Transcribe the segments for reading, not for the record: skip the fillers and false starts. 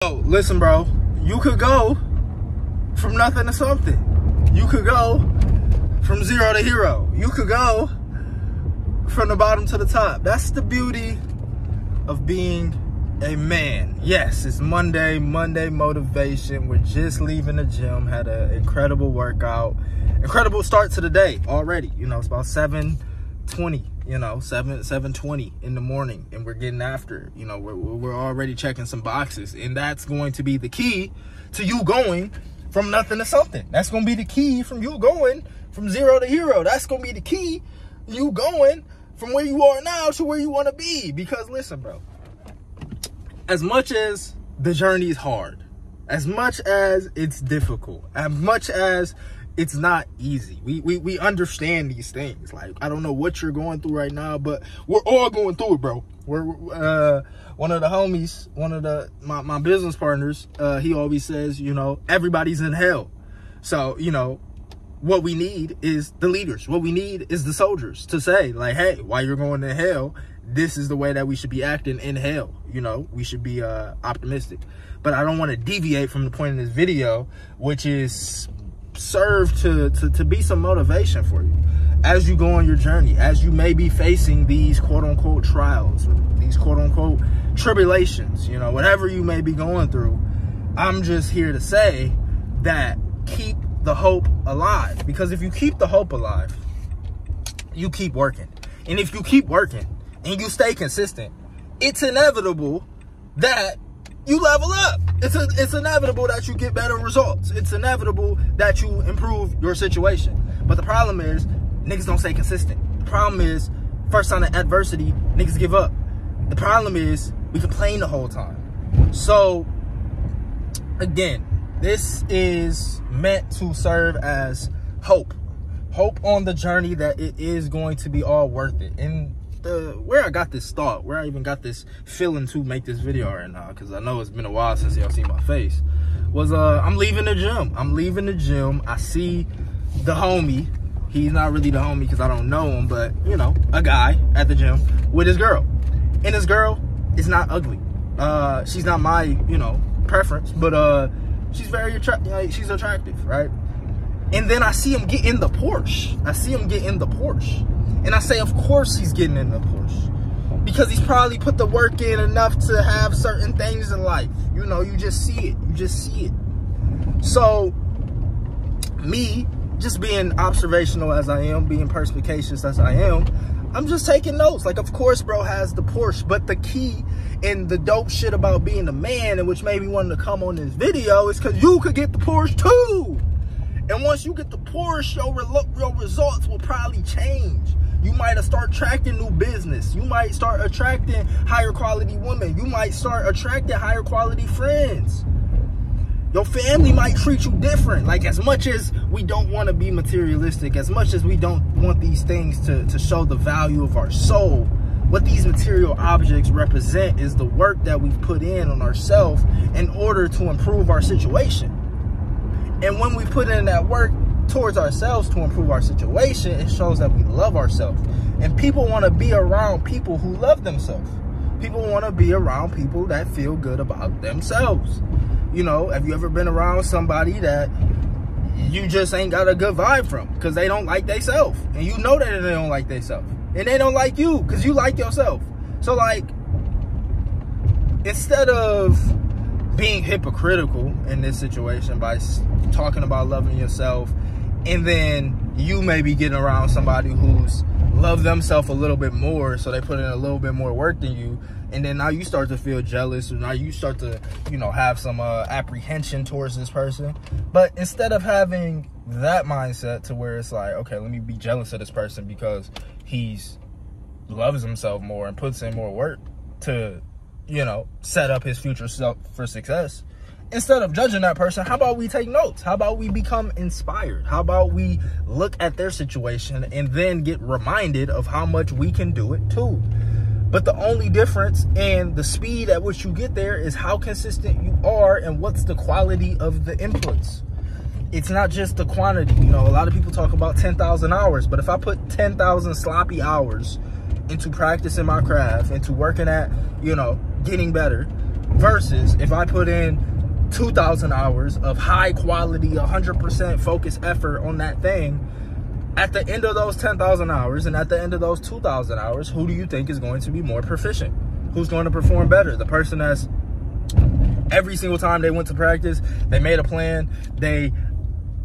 Yo, listen, bro. You could go from nothing to something. You could go from zero to hero. You could go from the bottom to the top. That's the beauty of being a man. Yes, it's Monday motivation. We're just leaving the gym. Had an incredible workout. Incredible start to the day already. You know, it's about 7:20. You know, 7:20 in the morning, and we're getting after. You know, we're already checking some boxes, and that's going to be the key to you going from nothing to something. That's going to be the key from you going from zero to hero. That's going to be the key you going from where you are now to where you want to be. Because listen, bro, as much as the journey is hard, as much as it's difficult, as much as it's not easy, we understand these things. Like, I don't know what you're going through right now, but we're all going through it, bro. We're one of the homies, one of my business partners, he always says, you know, everybody's in hell. So, you know, what we need is the leaders. What we need is the soldiers to say, like, hey, while you're going to hell, this is the way that we should be acting in hell. You know, we should be optimistic. But I don't want to deviate from the point of this video, which is serve to be some motivation for you as you go on your journey, as you may be facing these quote-unquote trials, these quote-unquote tribulations, you know, whatever you may be going through. I'm just here to say that keep the hope alive, because if you keep the hope alive, you keep working. And if you keep working and you stay consistent, it's inevitable that you level up. It's inevitable that you get better results. It's inevitable that you improve your situation. But the problem is, niggas don't stay consistent. The problem is, first sign of adversity, niggas give up. The problem is, we complain the whole time. So, again, this is meant to serve as hope. Hope on the journey that it is going to be all worth it. And where I got this thought, where I even got this feeling to make this video right now, because I know it's been a while since y'all seen my face, was I'm leaving the gym. I'm leaving the gym. I see the homie. He's not really the homie because I don't know him, but, you know, a guy at the gym with his girl. And his girl is not ugly. She's not my, you know, preference, but she's very attractive. She's attractive, right? And then I see him get in the Porsche. And I say, of course he's getting in the Porsche, because he's probably put the work in enough to have certain things in life. You know, you just see it. So, me, just being observational as I am, being perspicacious as I am, I'm just taking notes. Like, of course, bro has the Porsche, but the key and the dope shit about being a man, and which made me want to come on this video, is because you could get the Porsche too. And once you get the Porsche, your results will probably change. You might start attracting new business. You might start attracting higher quality women. You might start attracting higher quality friends. Your family might treat you different. Like, as much as we don't want to be materialistic, as much as we don't want these things to show the value of our soul, what these material objects represent is the work that we've put in on ourselves in order to improve our situation. And when we put in that work towards ourselves to improve our situation, it shows that we love ourselves. And people want to be around people who love themselves. People want to be around people that feel good about themselves. You know, have you ever been around somebody that you just ain't got a good vibe from because they don't like themselves? And you know that they don't like themselves. And they don't like you because you like yourself. So, like, instead of being hypocritical in this situation by talking about loving yourself, and then you may be getting around somebody who's loved themselves a little bit more, so they put in a little bit more work than you, and then now you start to feel jealous, or now you start to, you know, have some apprehension towards this person. But instead of having that mindset to where it's like, okay, let me be jealous of this person because he's loves himself more and puts in more work to, you know, set up his future self for success. Instead of judging that person, how about we take notes? How about we become inspired? How about we look at their situation and then get reminded of how much we can do it too? But the only difference in the speed at which you get there is how consistent you are and what's the quality of the inputs. It's not just the quantity. You know, a lot of people talk about 10,000 hours, but if I put 10,000 sloppy hours into practicing my craft, into working at, you know, getting better, Versus if I put in 2,000 hours of high quality, 100% focused effort on that thing, at the end of those 10,000 hours and at the end of those 2,000 hours, who do you think is going to be more proficient? Who's going to perform better? The person that's every single time they went to practice, they made a plan, they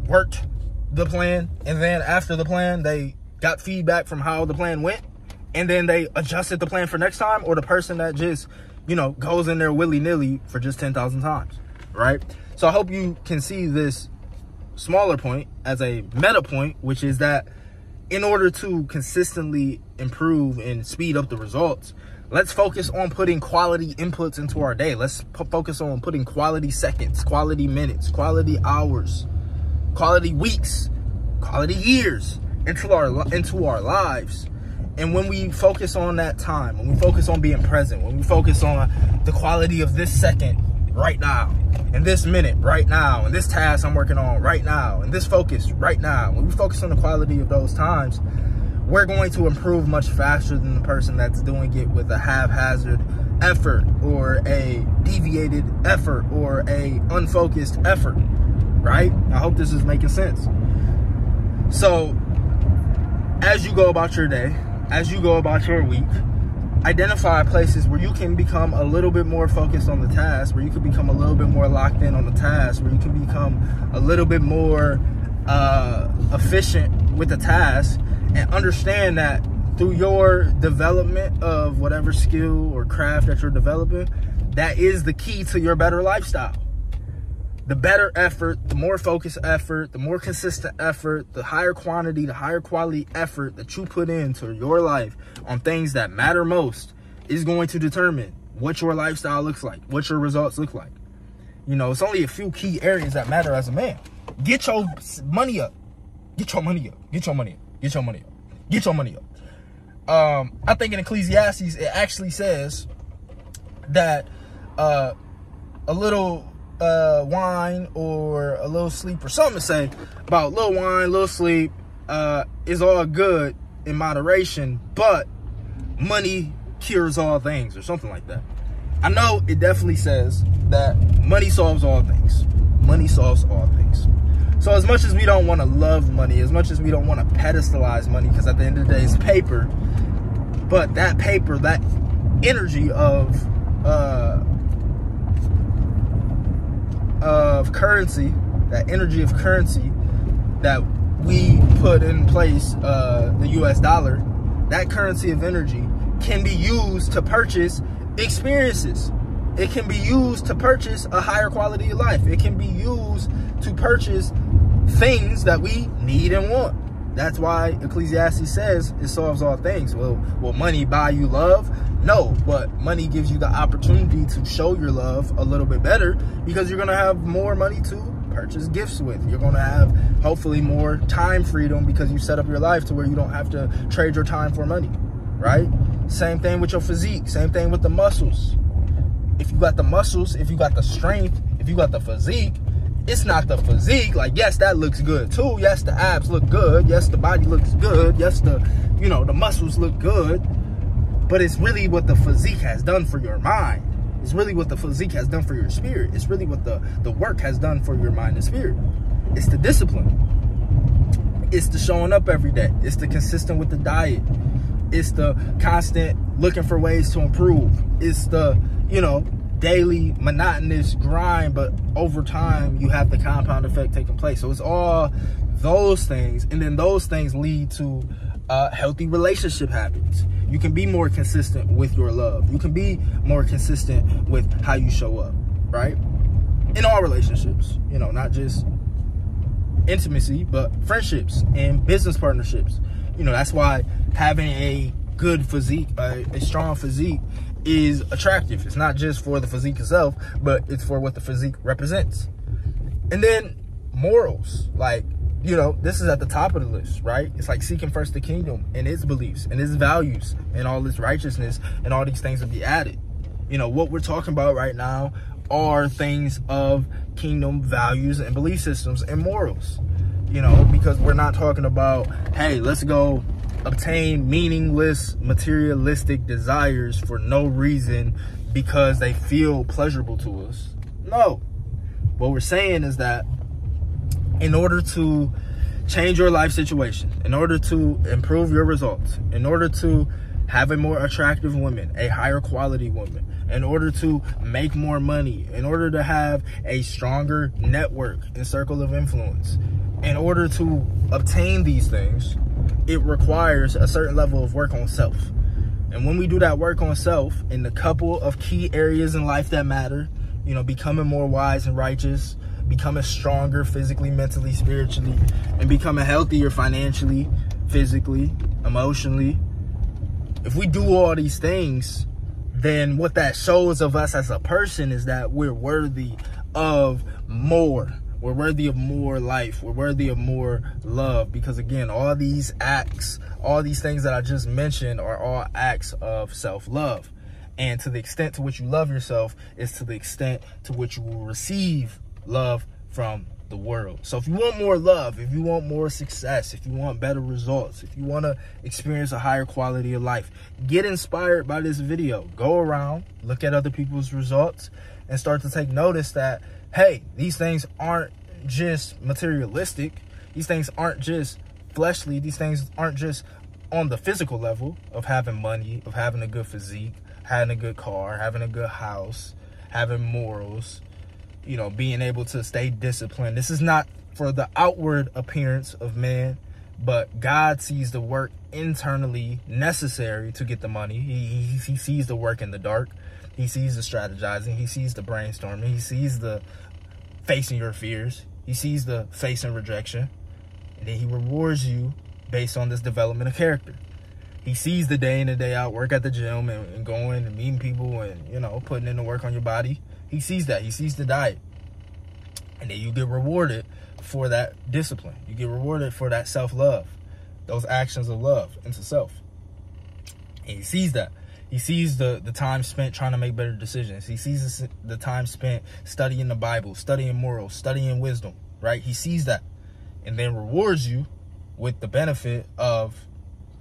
worked the plan, and then after the plan, they got feedback from how the plan went, and then they adjusted the plan for next time? Or the person that just, you know, goes in there willy-nilly for just 10,000 times, right? So I hope you can see this smaller point as a meta point, which is that in order to consistently improve and speed up the results, let's focus on putting quality inputs into our day. Let's focus on putting quality seconds, quality minutes, quality hours, quality weeks, quality years into our lives. And when we focus on that time, when we focus on being present, when we focus on the quality of this second right now, and this minute right now, and this task I'm working on right now, and this focus right now, when we focus on the quality of those times, we're going to improve much faster than the person that's doing it with a haphazard effort or a deviated effort or a unfocused effort, right? I hope this is making sense. So as you go about your day, as you go about your week, identify places where you can become a little bit more focused on the task, where you can become a little bit more locked in on the task, where you can become a little bit more efficient with the task, and understand that through your development of whatever skill or craft that you're developing, that is the key to your better lifestyle. The better effort, the more focused effort, the more consistent effort, the higher quantity, the higher quality effort that you put into your life on things that matter most is going to determine what your lifestyle looks like, what your results look like. You know, it's only a few key areas that matter as a man. Get your money up. Get your money up. Get your money up. Get your money up. Get your money up. I think in Ecclesiastes, it actually says that a little wine or a little sleep, or something to say about little wine, little sleep is all good in moderation, but money cures all things, or something like that. I know it definitely says that money solves all things. Money solves all things. So as much as we don't want to love money, as much as we don't want to pedestalize money, because at the end of the day it's paper, but that paper, that energy of currency, that energy of currency that we put in place, the US dollar, that currency of energy can be used to purchase experiences. It can be used to purchase a higher quality of life. It can be used to purchase things that we need and want. That's why Ecclesiastes says it solves all things. Will money buy you love? No, but money gives you the opportunity to show your love a little bit better, because you're going to have more money to purchase gifts with. You're going to have hopefully more time freedom because you set up your life to where you don't have to trade your time for money, right? Same thing with your physique. Same thing with the muscles. If you got the muscles, if you got the strength, if you got the physique, it's not the physique. Like, yes, that looks good too. Yes, the abs look good. Yes, the body looks good. Yes, the muscles look good. But it's really what the physique has done for your mind. It's really what the physique has done for your spirit. It's really what the work has done for your mind and spirit. It's the discipline. It's the showing up every day. It's the consistent with the diet. It's the constant looking for ways to improve. It's the, daily monotonous grind, but over time you have the compound effect taking place. So it's all those things, and then those things lead to healthy relationship habits. You can be more consistent with your love. You can be more consistent with how you show up, right? In all relationships, not just intimacy, but friendships and business partnerships. That's why having a good physique, a strong physique, is attractive. It's not just for the physique itself, but it's for what the physique represents. And then morals, this is at the top of the list, right? It's like seeking first the kingdom and its beliefs and its values and all its righteousness, and all these things will be added. What we're talking about right now are things of kingdom values and belief systems and morals, because we're not talking about, hey, let's go obtain meaningless materialistic desires for no reason because they feel pleasurable to us. No. What we're saying is that in order to change your life situation, in order to improve your results, in order to have a more attractive woman, a higher quality woman, in order to make more money, in order to have a stronger network and circle of influence, in order to obtain these things, it requires a certain level of work on self. And when we do that work on self in the couple of key areas in life that matter, you know, becoming more wise and righteous, becoming stronger physically, mentally, spiritually, and becoming healthier financially, physically, emotionally. If we do all these things, then what that shows of us as a person is that we're worthy of more. We're worthy of more life. We're worthy of more love. Because again, all these acts, all these things that I just mentioned are all acts of self-love. And to the extent to which you love yourself is to the extent to which you will receive love from the world. So if you want more love, if you want more success, if you want better results, if you want to experience a higher quality of life, get inspired by this video. Go around, look at other people's results, and start to take notice that, hey, these things aren't just materialistic. These things aren't just fleshly. These things aren't just on the physical level of having money, of having a good physique, having a good car, having a good house, having morals, you know, being able to stay disciplined. This is not for the outward appearance of man, but God sees the work internally necessary to get the money. He sees the work in the dark. He sees the strategizing. He sees the brainstorming. He sees the facing your fears. He sees the facing rejection. And then he rewards you based on this development of character. He sees the day in and day out work at the gym and going and meeting people and, you know, putting in the work on your body. He sees that. He sees the diet. And then you get rewarded for that discipline. You get rewarded for that self-love, those actions of love into self. And he sees that. He sees the time spent trying to make better decisions. He sees the time spent studying the Bible, studying morals, studying wisdom, right? He sees that and then rewards you with the benefit of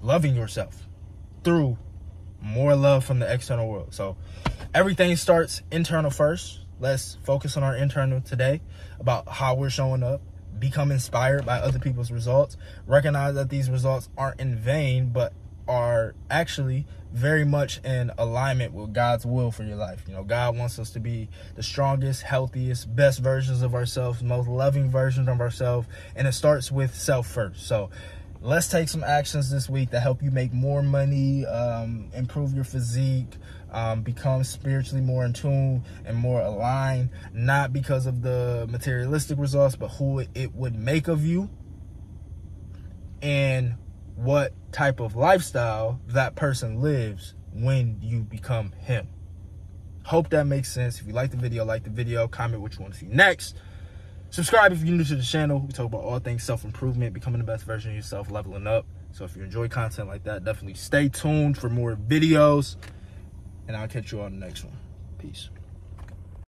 loving yourself through more love from the external world. So everything starts internal first. Let's focus on our internal today, about how we're showing up, become inspired by other people's results, recognize that these results aren't in vain, but are actually very much in alignment with God's will for your life. You know, God wants us to be the strongest, healthiest, best versions of ourselves, most loving versions of ourselves, and it starts with self first. So let's take some actions this week that help you make more money, improve your physique, become spiritually more in tune and more aligned, not because of the materialistic results, but who it would make of you and what type of lifestyle that person lives when you become him. Hope that makes sense. If you like the video, comment what you want to see next. Subscribe if you're new to the channel. We talk about all things self-improvement, becoming the best version of yourself, leveling up. So if you enjoy content like that, definitely stay tuned for more videos. And I'll catch you on the next one. Peace.